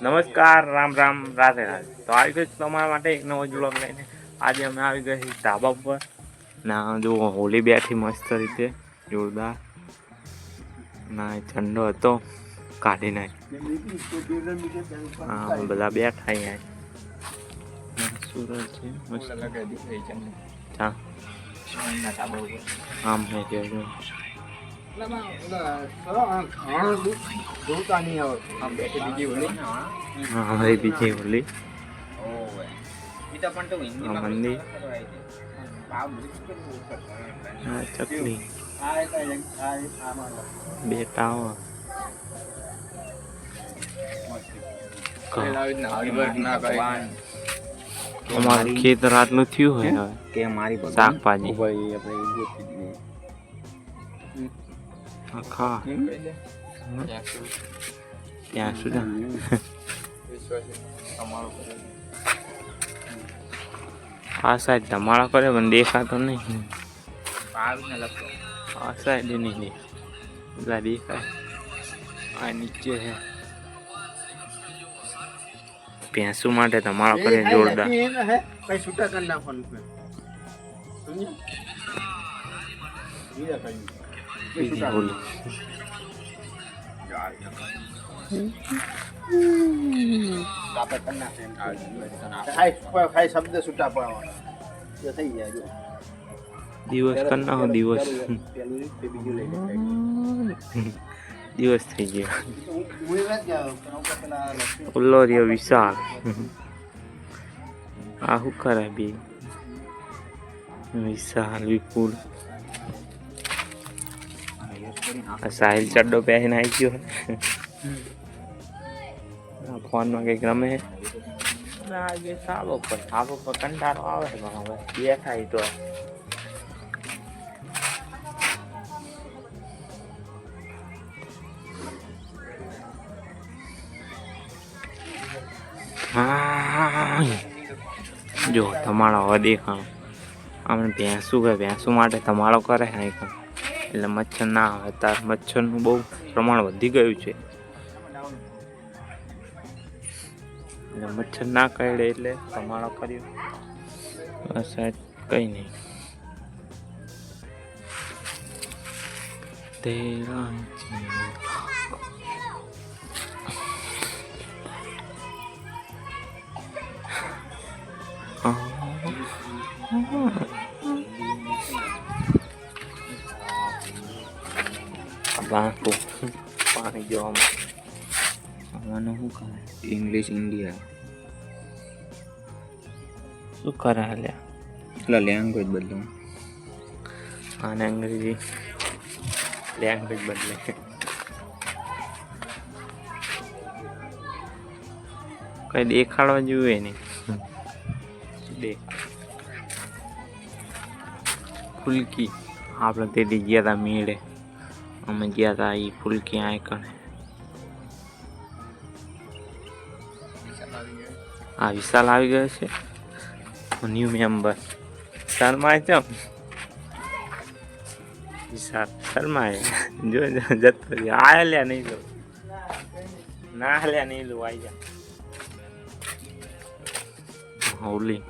નમસ્કાર, રામ રામ, રાધે રાધે. તો આવી ગઈ તમારા માટે એક નવો વ્લોગ લઈને. આજે અમે આવી ગઈ ધાબા પર ના જો હોલી બેઠી મસ્ત રીતે જોરદાર ના ઠંડો હતો કાઢી નાખ. હા બધા બેઠા અહીંયા સુરત છે મસ્ત. આમ હે જો બીજી હોલી મંદિર ચકલી બે ટાવર અમારું ખેતર આટલું થયું હોય કે મારી શાકભાજી આખા ત્યાં સુધી આ સાઈડ ધમાળો કરે પણ દેખાતો નહીં. આ સાઈડ નહીં પેલા દેખાય. આ નીચે છે ભેંસુ માટે ધમાળો કરે જોરદાર. દિવસ કર નાખો દિવસ દિવસ થઈ ગયો. ઓલો રહ્યો વિશાલ. આ શું કરે બી વિશાલ વિપુલ. સાહિલ ચડ્ડો પહેરીને આવી ગયો. ફોનમાં કંઈક રમે. સાબો પર કંટાળો આવે પણ હવે દેખાય તો જો ધમાળો હવે દેખાણો. આપણે ભેંસું કે ભેંસું માટે ધમાળો કરે એટલે મચ્છર ના આવે. તાર મચ્છરનું બહુ પ્રમાણ વધી ગયું છે એટલે મચ્છર ના કરડે એટલે ધમાળો કર્યો. બસ કઈ નહીં. તેરા પાણી જોવામાં શું કરે ઇંગ્લિશ ઇન્ડિયા શું કરે હાલ્યા એટલે લેંગ્વેજ બદલું આને અંગ્રેજી લેંગ્વેજ બદલે. કઈ દેખાડવા જોઈએ નહીં. ફુલકી આપણે તે ગયા હતા મેળે. અમે ગયા હતા એ ફુલકી આઈકણે. હા વિશાલ આવી ગયો છે ન્યૂ મેમ્બર. શર્માય છે વિશાલ શર્માય જો જતો આ હલ્યા નહીં લો ના હલ્યા નહીં લો આવી જા. હોલી